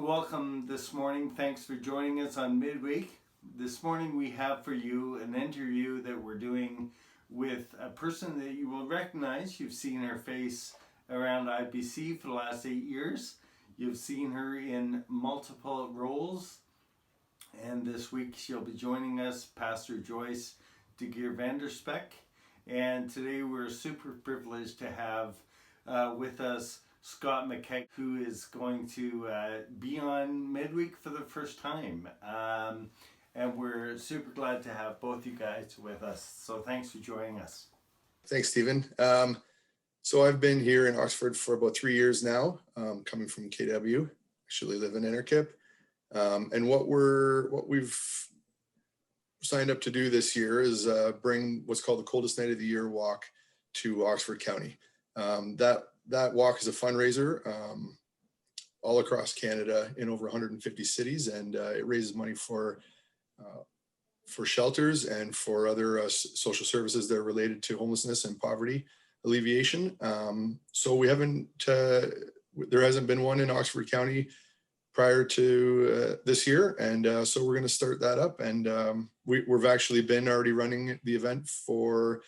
welcome this morning. Thanks for joining us on Midweek. This morning we have for you an interview that we're doing with a person that you will recognize. You've seen her face around IBC for the last 8 years. You've seen her in multiple roles. And this week she'll be joining us, Pastor Joyce de Geer Vanderspeck. And today we're super privileged to have with us Scott McKeag, who is going to be on Midweek for the first time. And we're super glad to have both you guys with us. So thanks for joining us. Thanks, Stephen. So I've been here in Oxford for about 3 years now, coming from KW. Actually live in Innerkip. And what we've signed up to do this year is bring what's called the Coldest Night of the Year walk to Oxford County. That walk is a fundraiser all across Canada in over 150 cities, and it raises money for shelters and for other social services that are related to homelessness and poverty alleviation. So there hasn't been one in Oxford County prior to this year, and so we're going to start that up. And we've actually been already running the event for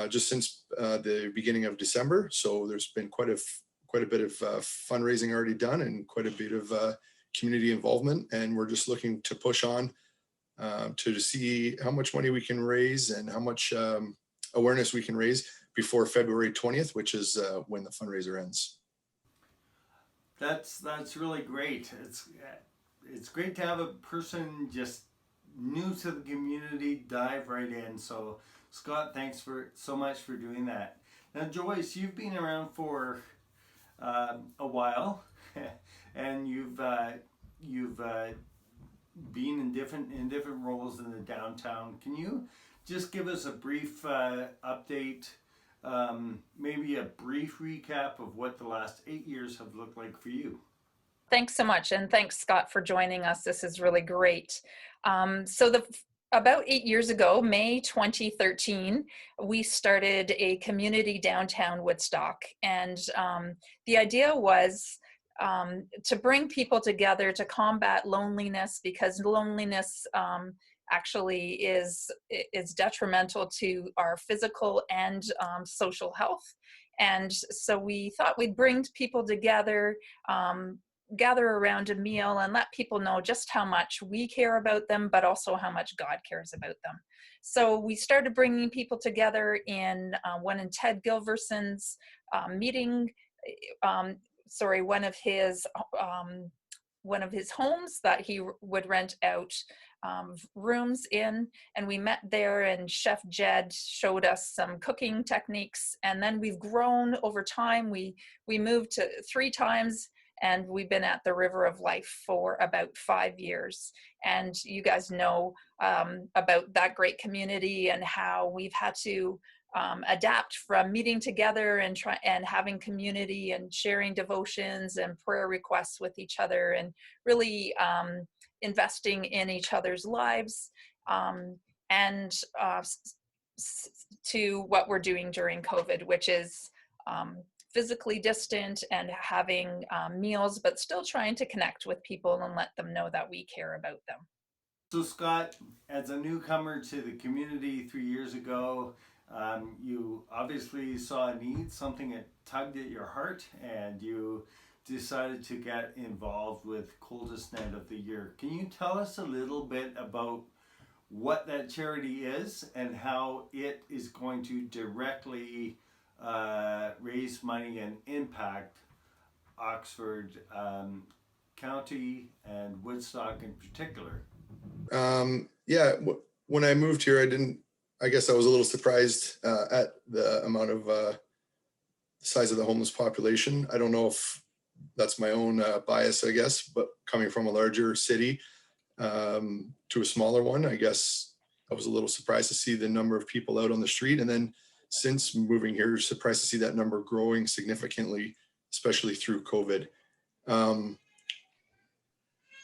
just since the beginning of December. So there's been quite a bit of fundraising already done and quite a bit of community involvement. And we're just looking to push on to see how much money we can raise and how much awareness we can raise before February 20th, which is when the fundraiser ends. That's really great. It's great to have a person just new to the community dive right in. So Scott, thanks so much for doing that. Now Joyce, you've been around for a while, and you've been in different roles in the downtown. Can you just give us a brief update? Maybe a brief recap of what the last 8 years have looked like for you. Thanks so much. And thanks, Scott, for joining us. This is really great. About 8 years ago, May 2013, we started a community downtown Woodstock. And the idea was to bring people together to combat loneliness, because loneliness actually is detrimental to our physical and social health. And so we thought we'd bring people together, gather around a meal, and let people know just how much we care about them, but also how much God cares about them. So we started bringing people together in one in Ted Gilverson's meeting, one of his homes that he would rent out rooms in, and we met there, and Chef Jed showed us some cooking techniques. And then we've grown over time. We moved to 3 times, and we've been at the River of Life for about 5 years. And you guys know about that great community and how we've had to adapt from meeting together and having community and sharing devotions and prayer requests with each other, and really investing in each other's lives, and to what we're doing during COVID, which is physically distant and having meals, but still trying to connect with people and let them know that we care about them. So Scott, as a newcomer to the community 3 years ago, you obviously saw a need, something that tugged at your heart, and you decided to get involved with Coldest Night of the Year. Can you tell us a little bit about what that charity is and how it is going to directly raise money and impact Oxford County and Woodstock in particular? When I moved here, I guess I was a little surprised at the amount of size of the homeless population. I don't know if that's my own bias, I guess, but coming from a larger city to a smaller one, I guess I was a little surprised to see the number of people out on the street. And then since moving here, surprised to see that number growing significantly, especially through COVID.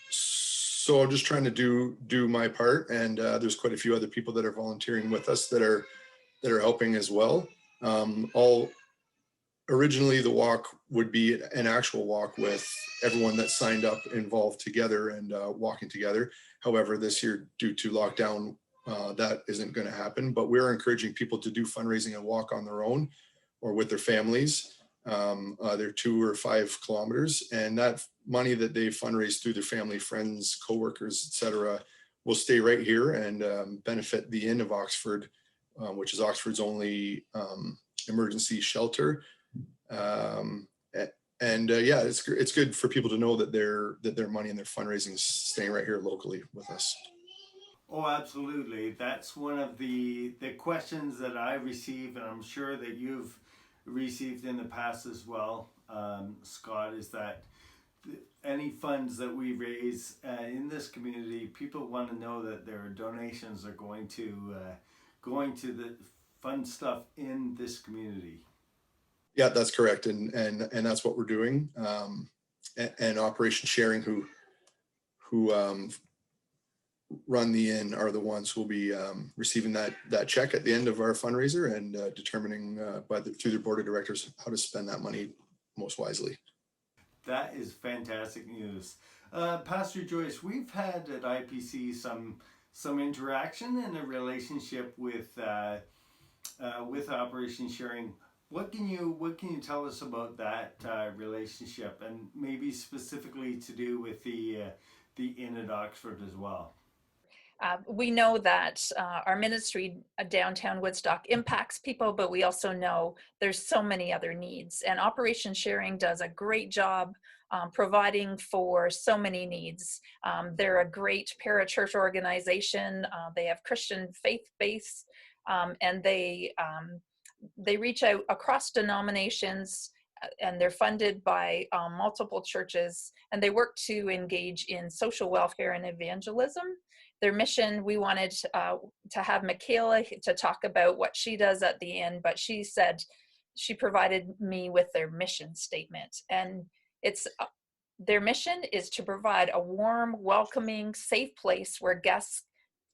So I'm just trying to do my part, and there's quite a few other people that are volunteering with us that are helping as well. All originally the walk would be an actual walk with everyone that signed up involved together and walking together. However, this year, due to lockdown, that isn't going to happen, but we're encouraging people to do fundraising and walk on their own or with their families. They're 2 or 5 kilometers, and that money that they fundraise through their family, friends, coworkers, etc., will stay right here and benefit the Inn of Oxford, which is Oxford's only emergency shelter. Yeah, it's good for people to know that their money and their fundraising is staying right here locally with us. Oh, absolutely. That's one of the questions that I receive, and I'm sure that you've received in the past as well, Scott, is that any funds that we raise in this community, people want to know that their donations are going to the fun stuff in this community. Yeah, that's correct, and that's what we're doing. And Operation Sharing, who run the inn, are the ones who will be receiving that check at the end of our fundraiser and determining through their board of directors how to spend that money most wisely. That is fantastic news. Pastor Joyce, we've had at IPC some interaction and a relationship with Operation Sharing. What can you tell us about that relationship, and maybe specifically to do with the Inn at Oxford as well? We know that our ministry downtown Woodstock impacts people, but we also know there's so many other needs. And Operation Sharing does a great job providing for so many needs. They're a great parachurch organization. They have Christian faith base, and they reach out across denominations, and they're funded by multiple churches, and they work to engage in social welfare and evangelism. Their mission, we wanted to have Michaela to talk about what she does at the inn, but she said she provided me with their mission statement. And it's their mission is to provide a warm, welcoming, safe place where guests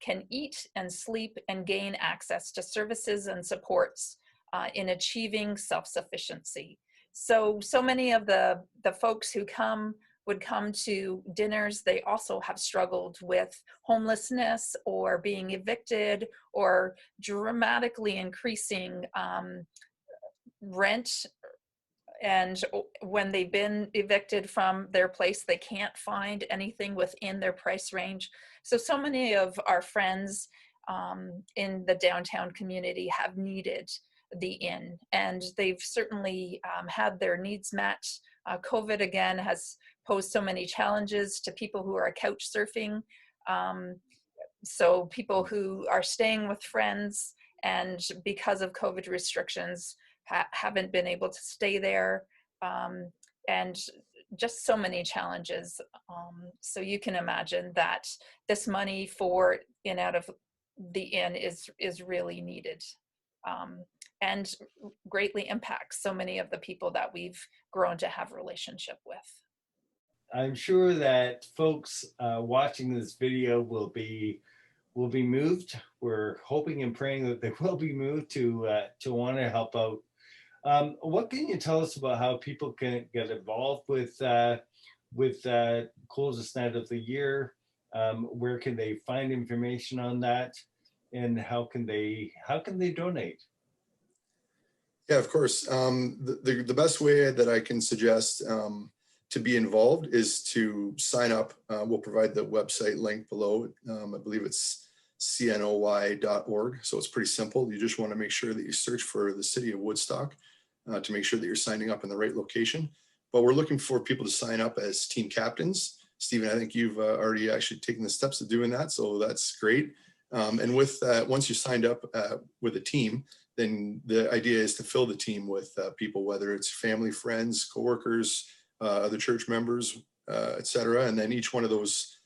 can eat and sleep and gain access to services and supports in achieving self-sufficiency. So many of the folks who would come to dinners, they also have struggled with homelessness or being evicted or dramatically increasing rent. And when they've been evicted from their place, they can't find anything within their price range. So many of our friends in the downtown community have needed the inn, and they've certainly had their needs met. COVID again has posed so many challenges to people who are couch surfing. So people who are staying with friends and because of COVID restrictions haven't been able to stay there, and just so many challenges. So you can imagine that this money for in out of the inn is really needed. And greatly impacts so many of the people that we've grown to have relationship with. I'm sure that folks watching this video will be moved. We're hoping and praying that they will be moved to want to help out. What can you tell us about how people can get involved with Coldest Night of the Year? Where can they find information on that, and how can they donate? Yeah, of course. The best way that I can suggest to be involved is to sign up. We'll provide the website link below. I believe it's cnoy.org. So it's pretty simple. You just want to make sure that you search for the city of Woodstock to make sure that you're signing up in the right location. But we're looking for people to sign up as team captains. Stephen, I think you've already actually taken the steps of doing that. So that's great. And with that, once you signed up with a team, then the idea is to fill the team with people, whether it's family, friends, coworkers, other church members, etc. And then each one of those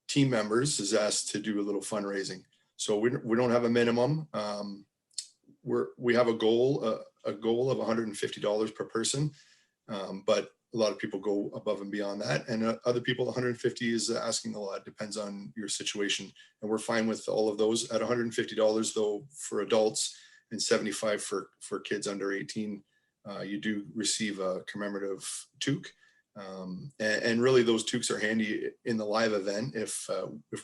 team members is asked to do a little fundraising. So we don't have a minimum. We have a goal of $150 per person, but a lot of people go above and beyond that, and other people 150 is asking a lot. Depends on your situation, and we're fine with all of those at $150 though for adults and $75 for kids under 18. you do receive a commemorative toque. And really those toques are handy in the live event if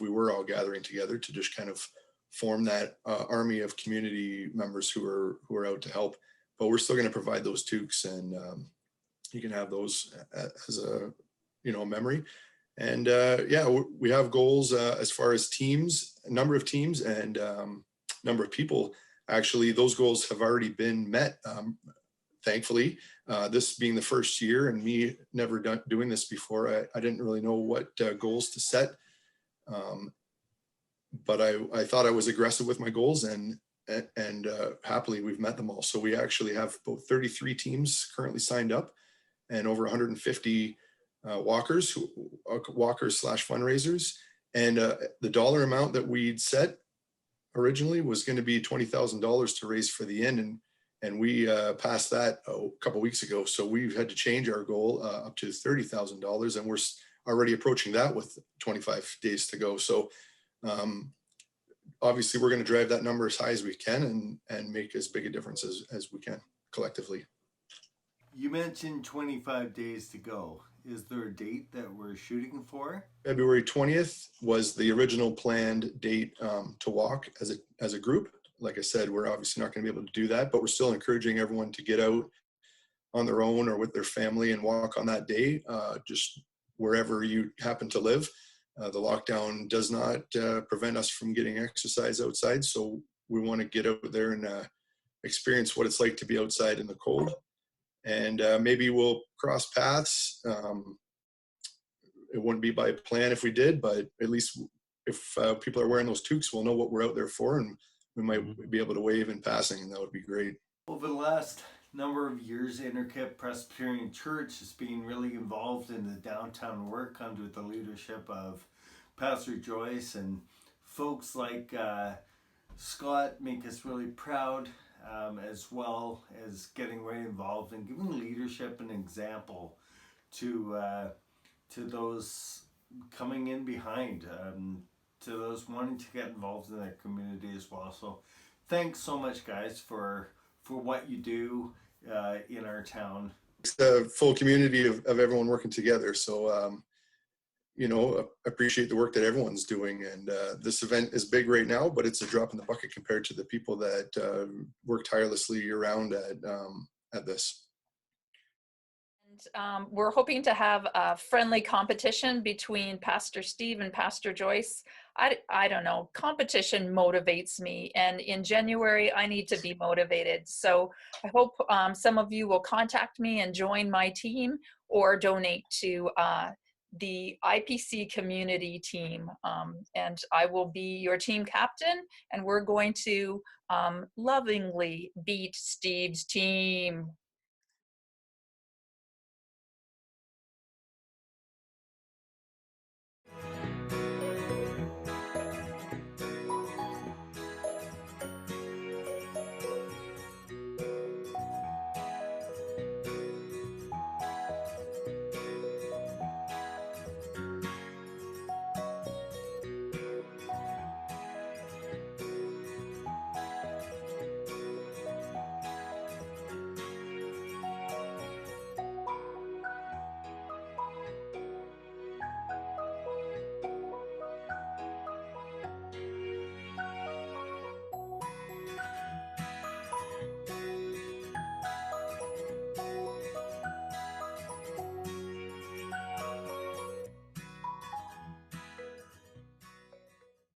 we were all gathering together to just kind of form that army of community members who are out to help. But we're still going to provide those toques, and you can have those as a memory. And yeah, we have goals as far as teams, number of teams, and number of people. Actually, those goals have already been met. Thankfully, this being the first year and me never doing this before, I didn't really know what goals to set. But I thought I was aggressive with my goals, and happily we've met them all. So we actually have about 33 teams currently signed up, and over 150 walkers slash fundraisers. And the dollar amount that we'd set originally was going to be $20,000 to raise for the end, and we passed that a couple of weeks ago. So we've had to change our goal up to $30,000, and we're already approaching that with 25 days to go. So obviously we're going to drive that number as high as we can and make as big a difference as we can collectively. You mentioned 25 days to go. Is there a date that we're shooting for? February 20th was the original planned date to walk as a group. Like I said, we're obviously not going to be able to do that, but we're still encouraging everyone to get out on their own or with their family and walk on that day, just wherever you happen to live. The lockdown does not prevent us from getting exercise outside, so we want to get out there and experience what it's like to be outside in the cold. And maybe we'll cross paths. It wouldn't be by plan if we did, but at least if people are wearing those toques, we'll know what we're out there for, and we might be able to wave in passing, and that would be great. Over the last number of years, Interkip Presbyterian Church has been really involved in the downtown work under the leadership of Pastor Joyce, and folks like Scott make us really proud, as well as getting very involved and giving leadership and example to those coming in behind, to those wanting to get involved in their community as well. So thanks so much, guys, for what you do in our town. It's a full community of everyone working together. So, appreciate the work that everyone's doing. And this event is big right now, but it's a drop in the bucket compared to the people that work tirelessly year-round at this. And we're hoping to have a friendly competition between Pastor Steve and Pastor Joyce. I don't know, competition motivates me, and in January I need to be motivated. So I hope some of you will contact me and join my team, or donate to the IPC community team, and I will be your team captain, and we're going to lovingly beat Steve's team.